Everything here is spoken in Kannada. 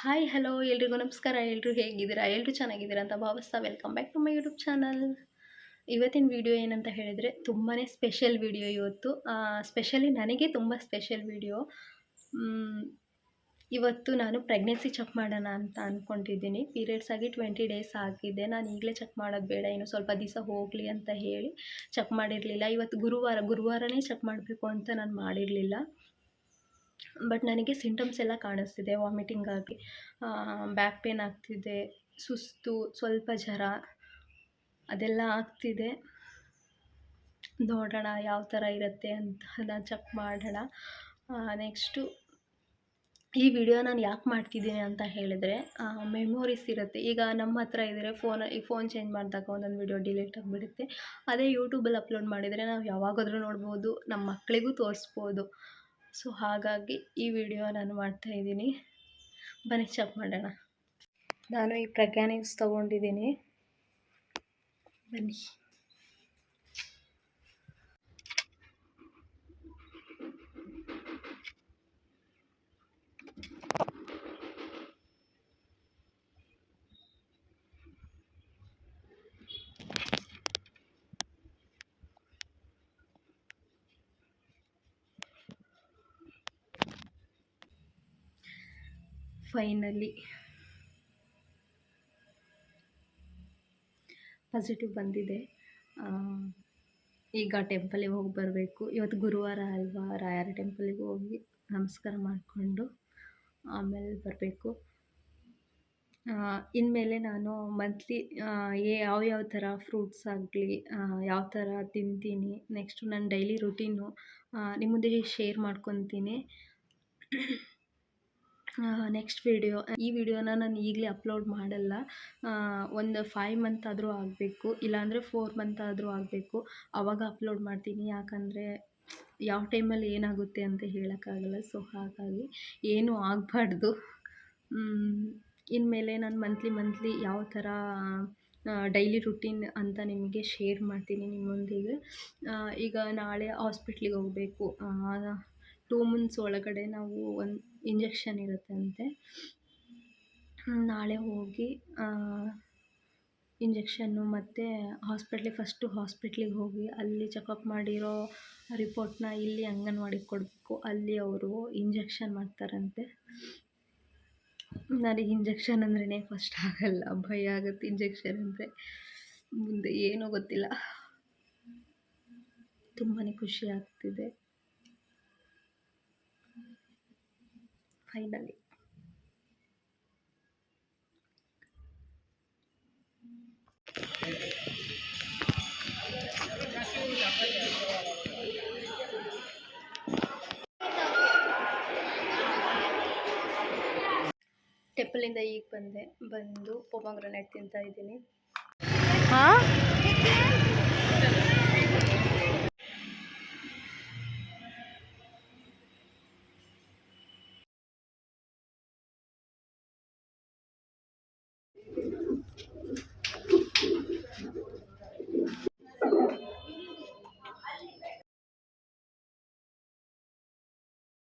ಹಾಯ್ ಹಲೋ ಎಲ್ರಿಗೂ ನಮಸ್ಕಾರ. ಎಲ್ಲರೂ ಹೇಗಿದ್ದೀರಾ? ಎಲ್ಲರೂ ಚೆನ್ನಾಗಿದ್ದೀರಾ ಅಂತ ಭಾವಿಸ್ತಾ welcome back to my YouTube channel. ಇವತ್ತಿನ ವಿಡಿಯೋ ಏನಂತ ಹೇಳಿದರೆ ತುಂಬಾ ಸ್ಪೆಷಲ್ ವಿಡಿಯೋ ಇವತ್ತು. ಸ್ಪೆಷಲಿ ನನಗೆ ತುಂಬ ಸ್ಪೆಷಲ್ ವಿಡಿಯೋ. ಇವತ್ತು ನಾನು ಪ್ರೆಗ್ನೆನ್ಸಿ ಚೆಕ್ ಮಾಡೋಣ ಅಂತ ಅಂದ್ಕೊಂಡಿದ್ದೀನಿ. ಪೀರಿಯಡ್ಸ್ ಆಗಿ 20 ಡೇಸ್ ಆಗಿದೆ. ನಾನು ಈಗಲೇ ಚೆಕ್ ಮಾಡೋದು ಬೇಡ, ಇನ್ನು ಸ್ವಲ್ಪ ದಿವಸ ಹೋಗಲಿ ಅಂತ ಹೇಳಿ ಚೆಕ್ ಮಾಡಿರಲಿಲ್ಲ. ಇವತ್ತು ಗುರುವಾರನೇ ಚೆಕ್ ಮಾಡಬೇಕು ಅಂತ ನಾನು ಮಾಡಿರಲಿಲ್ಲ. ಬಟ್ ನನಗೆ ಸಿಂಟಮ್ಸ್ ಎಲ್ಲ ಕಾಣಿಸ್ತಿದೆ. ವಾಮಿಟಿಂಗ್ ಆಗಿ, ಬ್ಯಾಕ್ ಪೇನ್ ಆಗ್ತಿದೆ, ಸುಸ್ತು, ಸ್ವಲ್ಪ ಜ್ವರ ಅದೆಲ್ಲ ಆಗ್ತಿದೆ. ನೋಡೋಣ ಯಾವ ಥರ ಇರುತ್ತೆ ಅಂತ ನಾನು ಚೆಕ್ ಮಾಡೋಣ. ನೆಕ್ಸ್ಟು ಈ ವಿಡಿಯೋ ನಾನು ಯಾಕೆ ಮಾಡ್ತಿದ್ದೀನಿ ಅಂತ ಹೇಳಿದರೆ, ಮೆಮೊರೀಸ್ ಇರುತ್ತೆ. ಈಗ ನಮ್ಮ ಹತ್ರ ಇದ್ದರೆ ಈ ಫೋನ್ ಚೇಂಜ್ ಮಾಡಿದಾಗ ಒಂದೊಂದು ವಿಡಿಯೋ ಡಿಲೀಟ್ ಆಗಿಬಿಡುತ್ತೆ. ಅದೇ ಯೂಟ್ಯೂಬಲ್ಲಿ ಅಪ್ಲೋಡ್ ಮಾಡಿದರೆ ನಾವು ಯಾವಾಗಾದರೂ ನೋಡ್ಬೋದು, ನಮ್ಮ ಮಕ್ಕಳಿಗೂ ತೋರಿಸ್ಬೋದು. ಸೊ ಹಾಗಾಗಿ ಈ ವಿಡಿಯೋ ನಾನು ಮಾಡ್ತಾಯಿದ್ದೀನಿ. ಬನ್ನಿ ಚೆಕ್ ಮಾಡೋಣ. ನಾನು ಈ ಪ್ರೆಗ್ಯಾನಿಕ್ಸ್ ತೊಗೊಂಡಿದ್ದೀನಿ. ಬನ್ನಿ. ಫೈನಲಿ ಪಾಸಿಟಿವ್ ಬಂದಿದೆ. ಈಗ ಟೆಂಪಲಿಗೆ ಹೋಗಿ ಬರಬೇಕು. ಇವತ್ತು ಗುರುವಾರ ಅಲ್ವಾ, ರಾಯರ ಟೆಂಪಲಿಗೆ ಹೋಗಿ ನಮಸ್ಕಾರ ಮಾಡಿಕೊಂಡು ಆಮೇಲೆ ಬರಬೇಕು. ಇನ್ಮೇಲೆ ನಾನು ಮಂತ್ಲಿ ಯಾವ ಥರ ಫ್ರೂಟ್ಸ್ ಆಗಲಿ, ಯಾವ ಥರ ತಿಂತೀನಿ, ನೆಕ್ಸ್ಟು ನನ್ನ ಡೈಲಿ ರುಟೀನು ನಿಮ್ಮ ಮುಂದೆ ಶೇರ್ ಮಾಡ್ಕೊತೀನಿ. ನೆಕ್ಸ್ಟ್ ಈ ವಿಡಿಯೋನ ನಾನು ಈಗಲೇ ಅಪ್ಲೋಡ್ ಮಾಡಲ್ಲ. ಒಂದು 5 ಮಂತ್ ಆದರೂ ಆಗಬೇಕು, ಇಲ್ಲಾಂದರೆ 4 ಮಂತ್ ಆದರೂ ಆಗಬೇಕು, ಆವಾಗ ಅಪ್ಲೋಡ್ ಮಾಡ್ತೀನಿ. ಯಾಕಂದರೆ ಯಾವ ಟೈಮಲ್ಲಿ ಏನಾಗುತ್ತೆ ಅಂತ ಹೇಳೋಕ್ಕಾಗಲ್ಲ. ಸೊ ಹಾಗಾಗಿ ಏನೂ ಆಗಬಾರ್ದು. ಇನ್ಮೇಲೆ ನಾನು ಮಂತ್ಲಿ ಯಾವ ಥರ ಡೈಲಿ ರುಟೀನ್ ಅಂತ ನಿಮಗೆ ಶೇರ್ ಮಾಡ್ತೀನಿ ನಿಮ್ಮೊಂದಿಗೆ. ಈಗ ನಾಳೆ ಹಾಸ್ಪಿಟ್ಲಿಗೆ ಹೋಗಬೇಕು. 2 ಮಂತ್ಸ್ ಒಳಗಡೆ ನಾವು ಒಂದು ಇಂಜೆಕ್ಷನ್ ಇರುತ್ತಂತೆ. ನಾಳೆ ಹೋಗಿ ಇಂಜೆಕ್ಷನ್ನು ಮತ್ತು ಹಾಸ್ಪಿಟ್ಲಿಗೆ ಹೋಗಿ ಅಲ್ಲಿ ಚೆಕಪ್ ಮಾಡಿರೋ ರಿಪೋರ್ಟ್ನ ಇಲ್ಲಿ ಅಂಗನವಾಡಿಗೆ ಕೊಡಬೇಕು. ಅಲ್ಲಿ ಅವರು ಇಂಜೆಕ್ಷನ್ ಮಾಡ್ತಾರಂತೆ. ನನಗೆ ಇಂಜೆಕ್ಷನ್ ಅಂದ್ರೇ ಫಸ್ಟ್ ಆಗಲ್ಲ, ಭಯ ಆಗುತ್ತೆ ಇಂಜೆಕ್ಷನ್ ಅಂದರೆ. ಮುಂದೆ ಏನೂ ಗೊತ್ತಿಲ್ಲ. ತುಂಬಾ ಖುಷಿ ಆಗ್ತಿದೆ. ಫೈನಲಿ ಟೆಂಪಲಿಂದ ಈಗ ಬಂದು ಪೊಮಗ್ರನೇಟ್ ತಿಂತಾ ಇದ್ದೀನಿ.